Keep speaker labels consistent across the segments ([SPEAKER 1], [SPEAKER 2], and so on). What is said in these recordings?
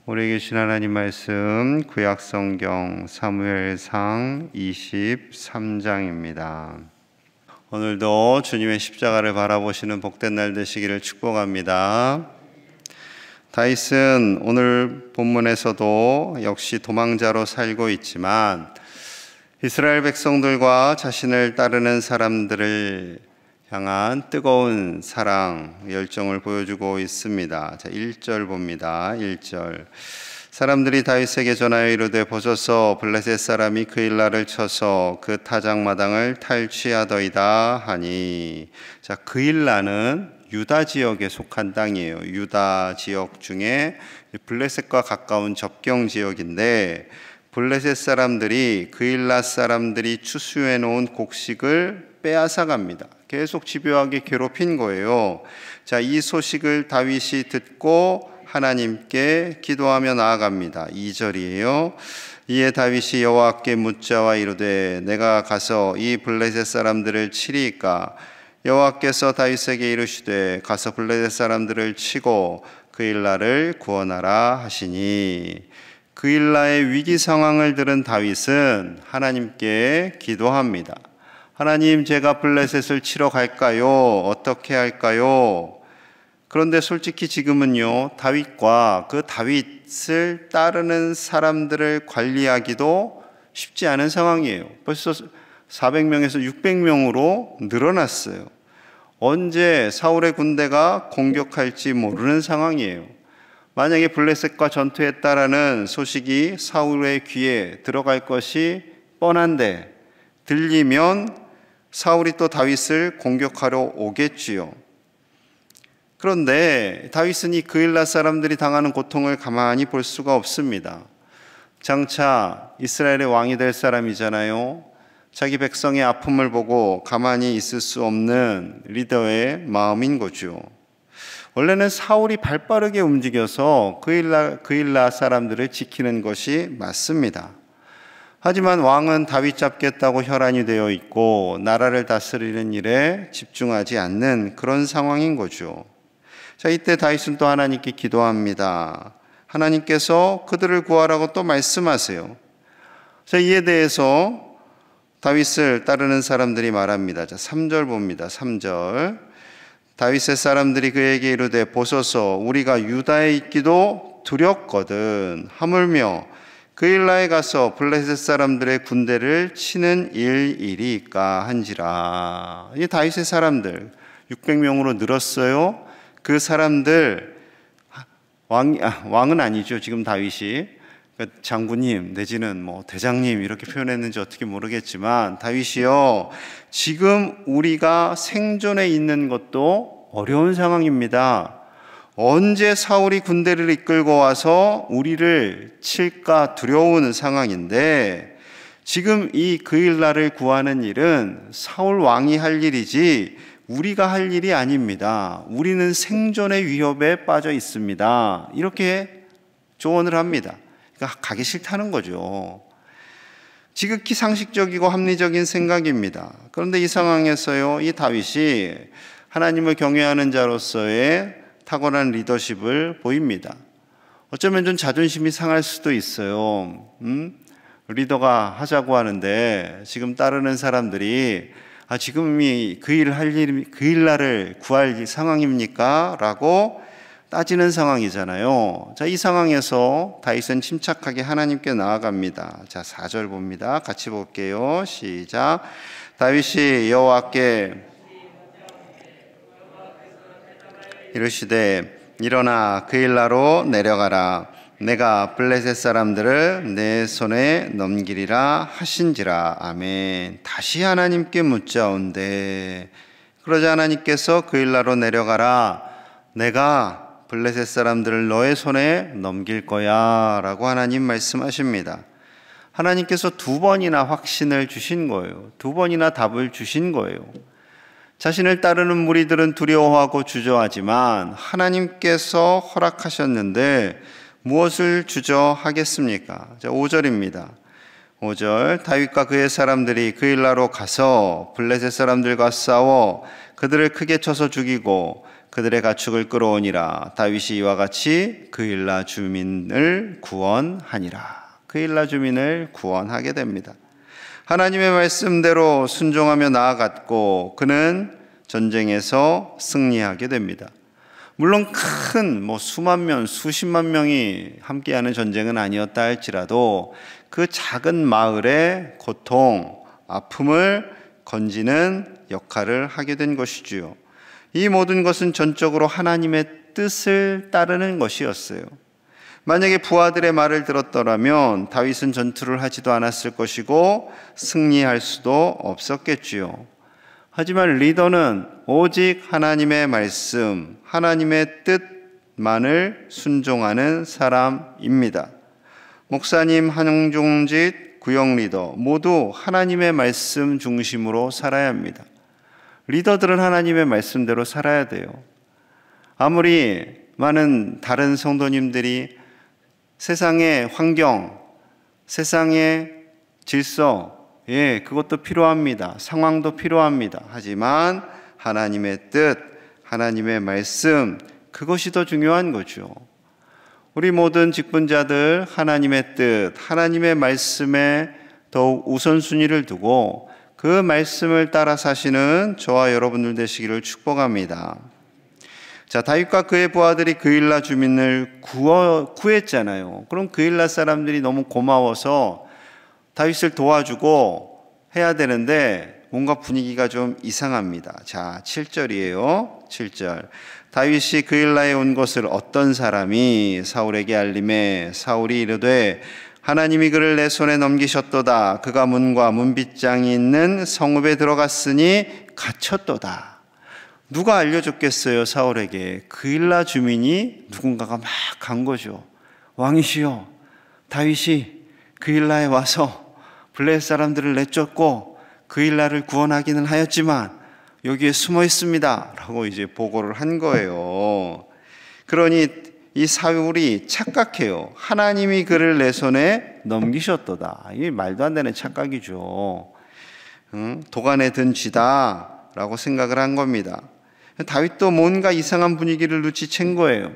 [SPEAKER 1] 우리에게 주신 하나님 말씀 구약성경 사무엘상 23장입니다. 오늘도 주님의 십자가를 바라보시는 복된 날 되시기를 축복합니다. 다윗은 오늘 본문에서도 역시 도망자로 살고 있지만 이스라엘 백성들과 자신을 따르는 사람들을 향한 뜨거운 사랑, 열정을 보여주고 있습니다. 자, 1절 봅니다. 1절. 사람들이 다윗에게 전하여 이르되 보소서 블레셋 사람이 그일라를 쳐서 그 타작마당을 탈취하더이다 하니. 자, 그일라는 유다 지역에 속한 땅이에요. 유다 지역 중에 블레셋과 가까운 접경 지역인데 블레셋 사람들이 그일라 사람들이 추수해 놓은 곡식을 빼앗아 갑니다. 계속 집요하게 괴롭힌 거예요. 자, 이 소식을 다윗이 듣고 하나님께 기도하며 나아갑니다. 2절이에요. 이에 다윗이 여호와께 묻자와 이르되 내가 가서 이 블레셋 사람들을 치리이까? 여호와께서 다윗에게 이르시되 가서 블레셋 사람들을 치고 그일라를 구원하라 하시니. 그일라의 위기 상황을 들은 다윗은 하나님께 기도합니다. 하나님, 제가 블레셋을 치러 갈까요? 어떻게 할까요? 그런데 솔직히 지금은요, 다윗과 그 다윗을 따르는 사람들을 관리하기도 쉽지 않은 상황이에요. 벌써 400명에서 600명으로 늘어났어요. 언제 사울의 군대가 공격할지 모르는 상황이에요. 만약에 블레셋과 전투했다라는 소식이 사울의 귀에 들어갈 것이 뻔한데 들리면 사울이 또 다윗을 공격하러 오겠지요. 그런데 다윗은 이 그일라 사람들이 당하는 고통을 가만히 볼 수가 없습니다. 장차 이스라엘의 왕이 될 사람이잖아요. 자기 백성의 아픔을 보고 가만히 있을 수 없는 리더의 마음인 거죠. 원래는 사울이 발빠르게 움직여서 그일라 사람들을 지키는 것이 맞습니다. 하지만 왕은 다윗 잡겠다고 혈안이 되어 있고 나라를 다스리는 일에 집중하지 않는 그런 상황인 거죠. 자, 이때 다윗은 또 하나님께 기도합니다. 하나님께서 그들을 구하라고 또 말씀하세요. 자, 이에 대해서 다윗을 따르는 사람들이 말합니다. 자, 3절 봅니다. 3절. 다윗의 사람들이 그에게 이르되 보소서 우리가 유다에 있기도 두렵거든 하물며 그일라에 가서 블레셋 사람들의 군대를 치는 일이리까 한지라. 이 다윗의 사람들 600명으로 늘었어요. 그 사람들 왕은 아니죠. 지금 다윗이 장군님 내지는 대장님 이렇게 표현했는지 어떻게 모르겠지만 다윗이요, 지금 우리가 생존해 있는 것도 어려운 상황입니다. 언제 사울이 군대를 이끌고 와서 우리를 칠까 두려운 상황인데 지금 이 그일라를 구하는 일은 사울 왕이 할 일이지 우리가 할 일이 아닙니다. 우리는 생존의 위협에 빠져 있습니다. 이렇게 조언을 합니다. 그러니까 가기 싫다는 거죠. 지극히 상식적이고 합리적인 생각입니다. 그런데 이 상황에서요, 이 다윗이 하나님을 경외하는 자로서의 탁월한 리더십을 보입니다. 어쩌면 좀 자존심이 상할 수도 있어요. 리더가 하자고 하는데 지금 따르는 사람들이 지금이 그 일날을 구할 상황입니까? 라고 따지는 상황이잖아요. 자, 이 상황에서 다윗은 침착하게 하나님께 나아갑니다. 자, 4절 봅니다. 같이 볼게요. 시작. 다윗이 여호와께 이르시되 일어나 그일라로 내려가라. 내가 블레셋 사람들을 내 손에 넘기리라 하신지라. 아멘. 다시 하나님께 묻자온대. 그러자 하나님께서 그일라로 내려가라. 내가 블레셋 사람들을 너의 손에 넘길 거야 라고 하나님 말씀하십니다. 하나님께서 2번이나 확신을 주신 거예요. 2번이나 답을 주신 거예요. 자신을 따르는 무리들은 두려워하고 주저하지만 하나님께서 허락하셨는데 무엇을 주저하겠습니까? 자, 5절입니다. 5절. 다윗과 그의 사람들이 그일라로 가서 블레셋 사람들과 싸워 그들을 크게 쳐서 죽이고 그들의 가축을 끌어오니라. 다윗이 이와 같이 그일라 주민을 구원하니라. 그일라 주민을 구원하게 됩니다. 하나님의 말씀대로 순종하며 나아갔고 그는 전쟁에서 승리하게 됩니다. 물론 큰 수만 명, 수십만 명이 함께하는 전쟁은 아니었다 할지라도 그 작은 마을의 고통, 아픔을 건지는 역할을 하게 된 것이지요. 이 모든 것은 전적으로 하나님의 뜻을 따르는 것이었어요. 만약에 부하들의 말을 들었더라면 다윗은 전투를 하지도 않았을 것이고 승리할 수도 없었겠지요. 하지만 리더는 오직 하나님의 말씀, 하나님의 뜻만을 순종하는 사람입니다. 목사님, 한용종짓, 구역 리더 모두 하나님의 말씀 중심으로 살아야 합니다. 리더들은 하나님의 말씀대로 살아야 돼요. 아무리 많은 다른 성도님들이 세상의 환경, 세상의 질서, 그것도 필요합니다. 상황도 필요합니다. 하지만 하나님의 뜻, 하나님의 말씀, 그것이 더 중요한 거죠. 우리 모든 직분자들 하나님의 뜻, 하나님의 말씀에 더욱 우선순위를 두고 그 말씀을 따라 사시는 저와 여러분들 되시기를 축복합니다. 자, 다윗과 그의 부하들이 그일라 주민을 구했잖아요. 그럼 그일라 사람들이 너무 고마워서 다윗을 도와주고 해야 되는데 뭔가 분위기가 좀 이상합니다. 자, 7절이에요. 7절. 다윗이 그일라에 온 것을 어떤 사람이 사울에게 알림해 사울이 이르되 하나님이 그를 내 손에 넘기셨도다. 그가 문과 문빗장이 있는 성읍에 들어갔으니 갇혔도다. 누가 알려줬겠어요? 사울에게. 그일라 주민이 누군가가 막 간 거죠. 왕이시여, 다윗이 그일라에 와서 블레셋 사람들을 내쫓고 그일라를 구원하기는 하였지만 여기에 숨어 있습니다 라고 이제 보고를 한 거예요. 그러니 이 사울이 착각해요. 하나님이 그를 내 손에 넘기셨도다. 이게 말도 안 되는 착각이죠. 도간에 든 쥐다 라고 생각을 한 겁니다. 다윗도 뭔가 이상한 분위기를 눈치챈 거예요.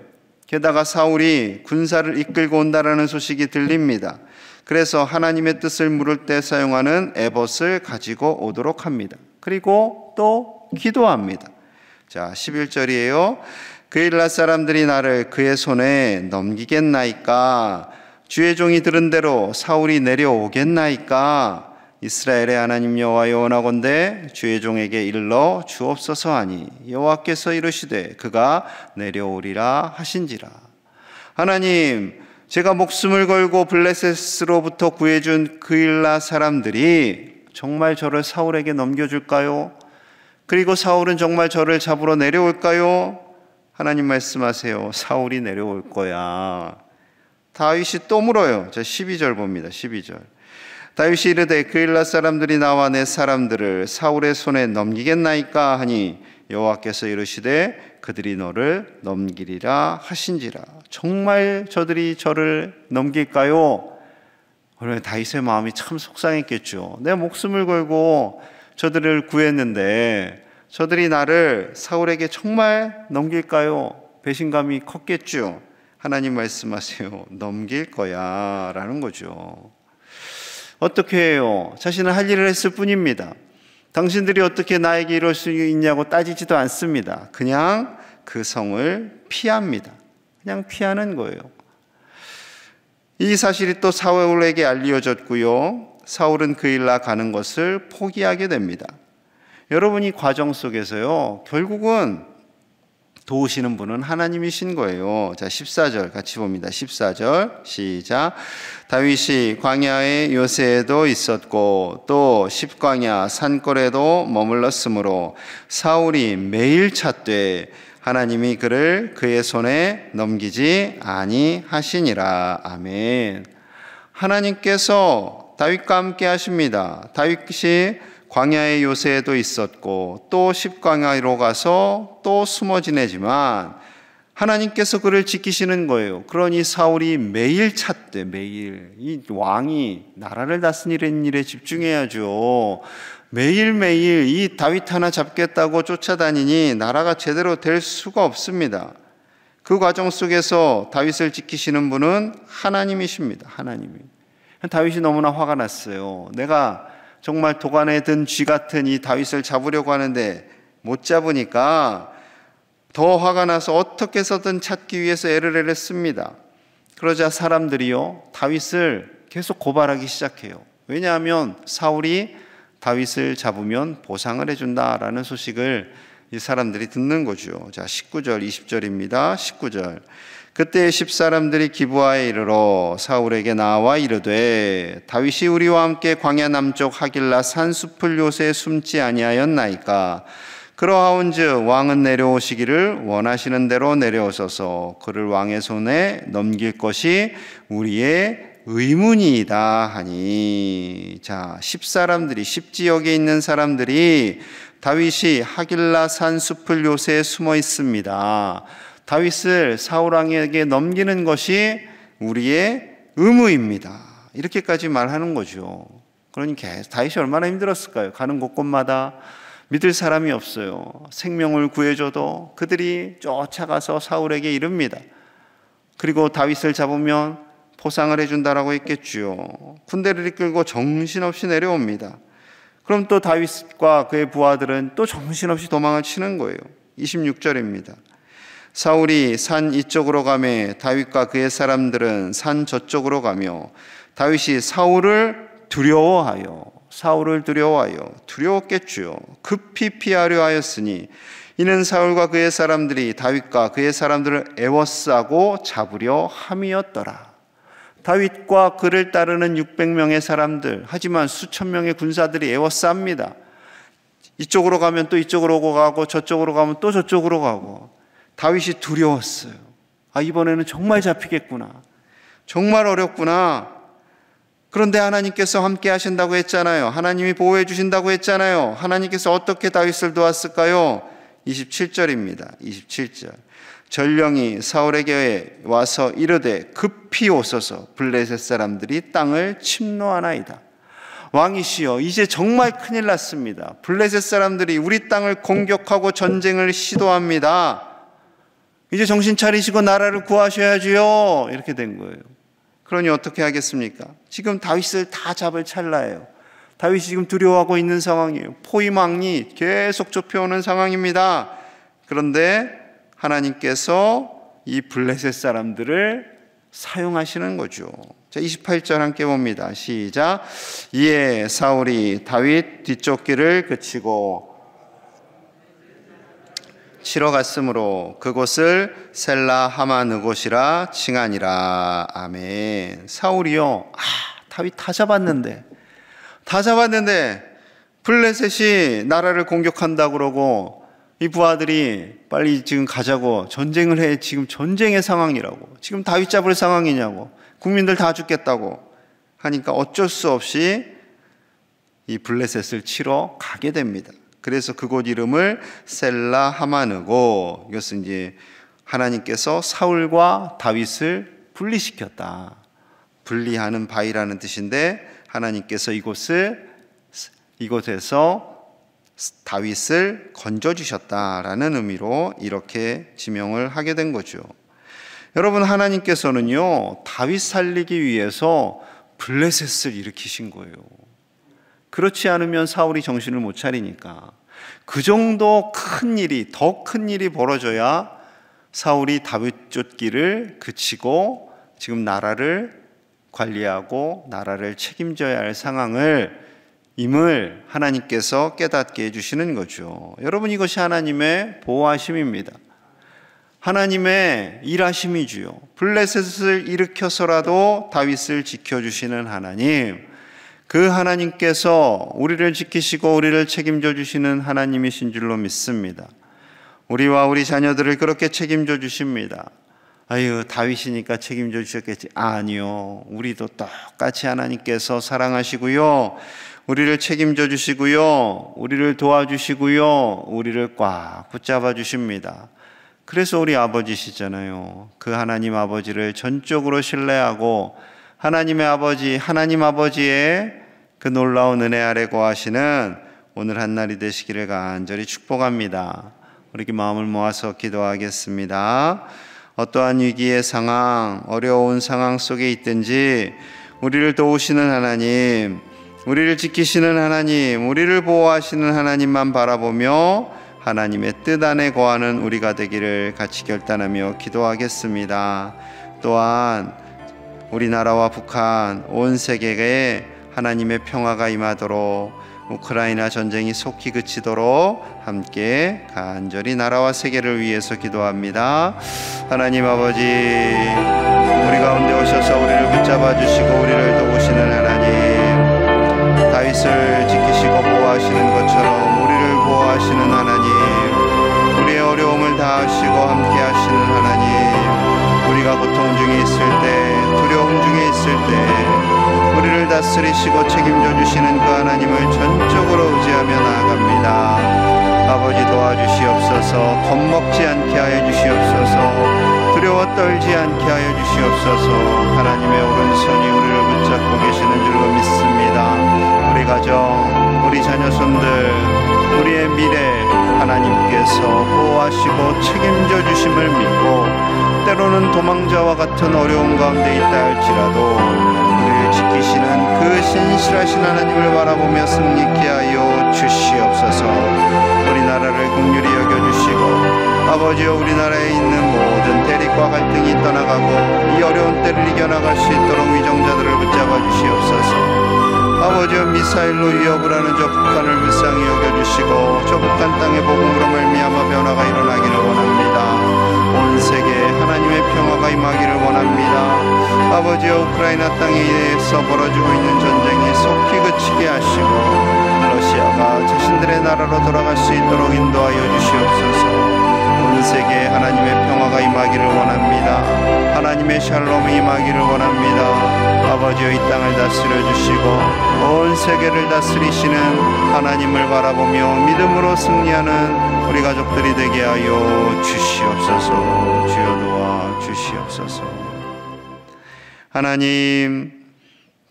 [SPEAKER 1] 게다가 사울이 군사를 이끌고 온다라는 소식이 들립니다. 그래서 하나님의 뜻을 물을 때 사용하는 에봇을 가지고 오도록 합니다. 그리고 또 기도합니다. 자, 11절이에요. 그일라 사람들이 나를 그의 손에 넘기겠나이까? 주의 종이 들은 대로 사울이 내려오겠나이까? 이스라엘의 하나님 여호와여 원하건대 주의 종에게 일러 주옵소서 하니 여호와께서 이르시되 그가 내려오리라 하신지라. 하나님, 제가 목숨을 걸고 블레셋으로부터 구해준 그일라 사람들이 정말 저를 사울에게 넘겨줄까요? 그리고 사울은 정말 저를 잡으러 내려올까요? 하나님 말씀하세요. 사울이 내려올 거야. 다윗이 또 물어요. 자, 12절 봅니다. 12절. 다윗이 이르되 그일라 사람들이 나와 내 사람들을 사울의 손에 넘기겠나이까 하니 여호와께서 이르시되 그들이 너를 넘기리라 하신지라. 정말 저들이 저를 넘길까요? 그래, 다윗의 마음이 참 속상했겠죠. 내 목숨을 걸고 저들을 구했는데 저들이 나를 사울에게 정말 넘길까요? 배신감이 컸겠죠. 하나님 말씀하세요. 넘길 거야 라는 거죠. 어떻게 해요? 자신은 할 일을 했을 뿐입니다. 당신들이 어떻게 나에게 이럴 수 있냐고 따지지도 않습니다. 그냥 그 성을 피합니다. 그냥 피하는 거예요. 이 사실이 또 사울에게 알려졌고요. 사울은 그일라 가는 것을 포기하게 됩니다. 여러분, 이 과정 속에서요, 결국은 도우시는 분은 하나님이신 거예요. 자, 14절 같이 봅니다. 14절 시작. 다윗이 광야의 요새에도 있었고 또 십광야 산골에도 머물렀으므로 사울이 매일 찾되 하나님이 그를 그의 손에 넘기지 아니하시니라. 아멘. 하나님께서 다윗과 함께 하십니다. 다윗이 광야의 요새에도 있었고 또 십광야로 가서 또 숨어 지내지만 하나님께서 그를 지키시는 거예요. 그러니 사울이 매일 찾되, 매일 이 왕이 나라를 다스리는 일에 집중해야죠. 매일매일 이 다윗 하나 잡겠다고 쫓아다니니 나라가 제대로 될 수가 없습니다. 그 과정 속에서 다윗을 지키시는 분은 하나님이십니다. 하나님이. 다윗이 너무나 화가 났어요. 내가 정말 도간에 든 쥐 같은 이 다윗을 잡으려고 하는데 못 잡으니까 더 화가 나서 어떻게 해서든 찾기 위해서 애를 했습니다. 그러자 사람들이요, 다윗을 계속 고발하기 시작해요. 왜냐하면 사울이 다윗을 잡으면 보상을 해준다라는 소식을 이 사람들이 듣는 거죠. 자, 19절, 20절입니다. 19절. 그때 10사람들이 기브아에 이르러 사울에게 나와 이르되 다윗이 우리와 함께 광야 남쪽 하길라 산숲을 요새 숨지 아니하였나이까. 그러하온즉 왕은 내려오시기를 원하시는 대로 내려오소서. 그를 왕의 손에 넘길 것이 우리의 의문이다 하니. 자, 10사람들이 10지역에 있는 사람들이 다윗이 하길라 산 숲을 요새에 숨어 있습니다. 다윗을 사울 왕에게 넘기는 것이 우리의 의무입니다. 이렇게까지 말하는 거죠. 그러니까 다윗이 얼마나 힘들었을까요? 가는 곳곳마다 믿을 사람이 없어요. 생명을 구해줘도 그들이 쫓아가서 사울에게 이릅니다. 그리고 다윗을 잡으면 포상을 해준다라고 했겠지요. 군대를 이끌고 정신없이 내려옵니다. 그럼 또 다윗과 그의 부하들은 또 정신없이 도망을 치는 거예요. 26절입니다. 사울이 산 이쪽으로 가매 다윗과 그의 사람들은 산 저쪽으로 가며 다윗이 사울을 두려워하여 두려웠겠지요. 급히 피하려 하였으니 이는 사울과 그의 사람들이 다윗과 그의 사람들을 애워싸고 잡으려 함이었더라. 다윗과 그를 따르는 600명의 사람들, 하지만 수천 명의 군사들이 애워쌉니다. 이쪽으로 가면 또 이쪽으로 가고 저쪽으로 가면 또 저쪽으로 가고. 다윗이 두려웠어요. 아, 이번에는 정말 잡히겠구나. 정말 어렵구나. 그런데 하나님께서 함께 하신다고 했잖아요. 하나님이 보호해 주신다고 했잖아요. 하나님께서 어떻게 다윗을 도왔을까요? 27절입니다. 27절. 전령이 사울에게 와서 이르되 급히 오소서. 블레셋 사람들이 땅을 침노하나이다. 왕이시여, 이제 정말 큰일 났습니다. 블레셋 사람들이 우리 땅을 공격하고 전쟁을 시도합니다. 이제 정신 차리시고 나라를 구하셔야지요. 이렇게 된 거예요. 그러니 어떻게 하겠습니까? 지금 다윗을 다 잡을 찰나예요. 다윗이 지금 두려워하고 있는 상황이에요. 포위망이 계속 좁혀오는 상황입니다. 그런데 하나님께서 이 블레셋 사람들을 사용하시는 거죠. 자, 28절 함께 봅니다. 시작. 이에 사울이 다윗 뒤쪽 길을 그치고 치러 갔으므로 그곳을 셀라 하마느곳이라 칭하니라. 아멘. 사울이요, 다윗 다 잡았는데 블레셋이 나라를 공격한다고 그러고 이 부하들이 빨리 지금 가자고 전쟁을 해. 지금 전쟁의 상황이라고. 지금 다윗 잡을 상황이냐고. 국민들 다 죽겠다고 하니까 어쩔 수 없이 이 블레셋을 치러 가게 됩니다. 그래서 그곳 이름을 셀라 하마느고, 이것은 이제 하나님께서 사울과 다윗을 분리시켰다. 분리하는 바위라는 뜻인데 하나님께서 이곳에서 다윗을 건져주셨다라는 의미로 이렇게 지명을 하게 된 거죠. 여러분, 하나님께서는요, 다윗 살리기 위해서 블레셋을 일으키신 거예요. 그렇지 않으면 사울이 정신을 못 차리니까. 그 정도 더 큰 일이 벌어져야 사울이 다윗 쫓기를 그치고 지금 나라를 관리하고 나라를 책임져야 할 상황임을 하나님께서 깨닫게 해주시는 거죠. 여러분, 이것이 하나님의 보호하심입니다. 하나님의 일하심이지요. 블레셋을 일으켜서라도 다윗을 지켜주시는 하나님, 그 하나님께서 우리를 지키시고 우리를 책임져 주시는 하나님이신 줄로 믿습니다. 우리와 우리 자녀들을 그렇게 책임져 주십니다. 아유, 다윗이니까 책임져 주셨겠지. 아니요, 우리도 똑같이 하나님께서 사랑하시고요, 우리를 책임져 주시고요, 우리를 도와주시고요, 우리를 꽉 붙잡아 주십니다. 그래서 우리 아버지시잖아요. 그 하나님 아버지를 전적으로 신뢰하고 하나님 아버지의 그 놀라운 은혜 아래 거하시는 오늘 한날이 되시기를 간절히 축복합니다. 우리 마음을 모아서 기도하겠습니다. 어떠한 위기의 상황, 어려운 상황 속에 있든지 우리를 도우시는 하나님, 우리를 지키시는 하나님, 우리를 보호하시는 하나님만 바라보며 하나님의 뜻 안에 거하는 우리가 되기를 같이 결단하며 기도하겠습니다. 또한 우리나라와 북한, 온 세계에 하나님의 평화가 임하도록, 우크라이나 전쟁이 속히 그치도록 함께 간절히 나라와 세계를 위해서 기도합니다. 하나님 아버지, 우리 가운데 오셔서 우리를 붙잡아 주시고 우리를 도우시는 하나님, 다윗을 지키시고 보호하시는 것처럼 우리를 보호하시는 하나님, 우리의 어려움을 다하시고 함께 하시는 하나님, 우리가 고통 중에 있을 때, 두려움 중에 있을 때 우리를 다스리시고 책임져 주시는 그 하나님을 전적으로 의지하며 나아갑니다. 아버지 도와주시옵소서. 겁먹지 않게 하여 주시옵소서. 두려워 떨지 않게 하여 주시옵소서. 하나님의 오른손이 우리를 붙잡고 계시는 줄로 믿습니다. 우리 가정, 우리 자녀손들, 우리의 미래 하나님께서 보호하시고 책임져 주심을 믿고 때로는 도망자와 같은 어려운 가운데 있다 할지라도 우리를 지키시는 그 신실하신 하나님을 바라보며 승리케 하여 주시옵소서. 우리나라를 긍휼히 여겨주시고 아버지여, 우리나라에 있는 모든 대립과 갈등이 떠나가고 이 어려운 때를 이겨나갈 수 있도록 위정자들을 붙잡아 주시옵소서. 아버지여, 미사일로 위협을 하는 저 북한을 불쌍히 여겨주시고 저 북한 땅의 복음으로 말미암아 변화가 일어나기를 원합니다. 온 세계에 하나님의 평화가 임하기를 원합니다. 아버지여, 우크라이나 땅에서 벌어지고 있는 전쟁이 속히 그치게 하시고 러시아가 자신들의 나라로 돌아갈 수 있도록 인도하여 주시옵소서. 온 세계에 하나님의 평화가 임하기를 원합니다. 하나님의 샬롬이 임하기를 원합니다. 아버지여, 이 땅을 다스려 주시고 온 세계를 다스리시는 하나님을 바라보며 믿음으로 승리하는 우리 가족들이 되게 하여 주시옵소서. 주여 도와 주시옵소서. 하나님,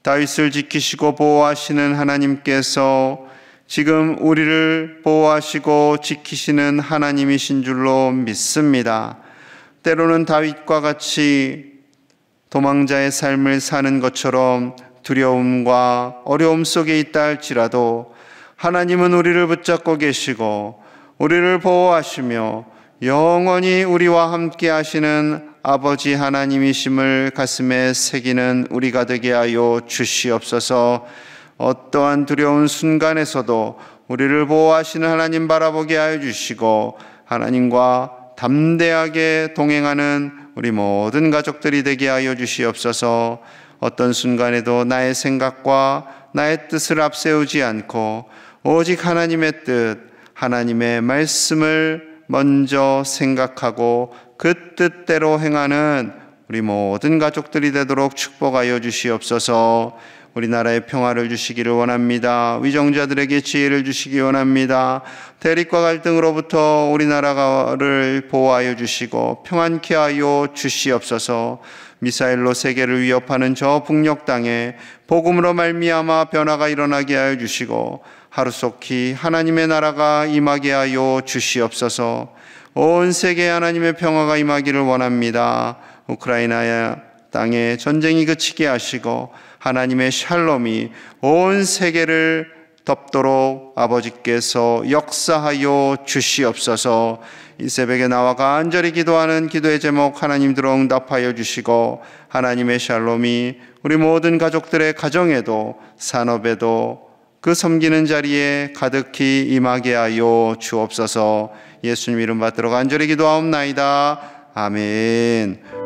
[SPEAKER 1] 다윗을 지키시고 보호하시는 하나님께서 지금 우리를 보호하시고 지키시는 하나님이신 줄로 믿습니다. 때로는 다윗과 같이 도망자의 삶을 사는 것처럼 두려움과 어려움 속에 있다 할지라도 하나님은 우리를 붙잡고 계시고 우리를 보호하시며 영원히 우리와 함께 하시는 아버지 하나님이심을 가슴에 새기는 우리가 되게 하여 주시옵소서. 어떠한 두려운 순간에서도 우리를 보호하시는 하나님 바라보게 하여 주시고 하나님과 담대하게 동행하는 우리 모든 가족들이 되게 하여 주시옵소서. 어떤 순간에도 나의 생각과 나의 뜻을 앞세우지 않고 오직 하나님의 뜻, 하나님의 말씀을 먼저 생각하고 그 뜻대로 행하는 우리 모든 가족들이 되도록 축복하여 주시옵소서. 우리나라에 평화를 주시기를 원합니다. 위정자들에게 지혜를 주시기 원합니다. 대립과 갈등으로부터 우리나라를 보호하여 주시고 평안케 하여 주시옵소서. 미사일로 세계를 위협하는 저 북녘 땅에 복음으로 말미암아 변화가 일어나게 하여 주시고 하루속히 하나님의 나라가 임하게 하여 주시옵소서. 온 세계에 하나님의 평화가 임하기를 원합니다. 우크라이나 땅에 전쟁이 그치게 하시고 하나님의 샬롬이 온 세계를 덮도록 아버지께서 역사하여 주시옵소서. 이 새벽에 나와 간절히 기도하는 기도의 제목 하나님들로 응답하여 주시고 하나님의 샬롬이 우리 모든 가족들의 가정에도 산업에도 그 섬기는 자리에 가득히 임하게 하여 주옵소서. 예수님 이름 받들어 간절히 기도하옵나이다. 아멘.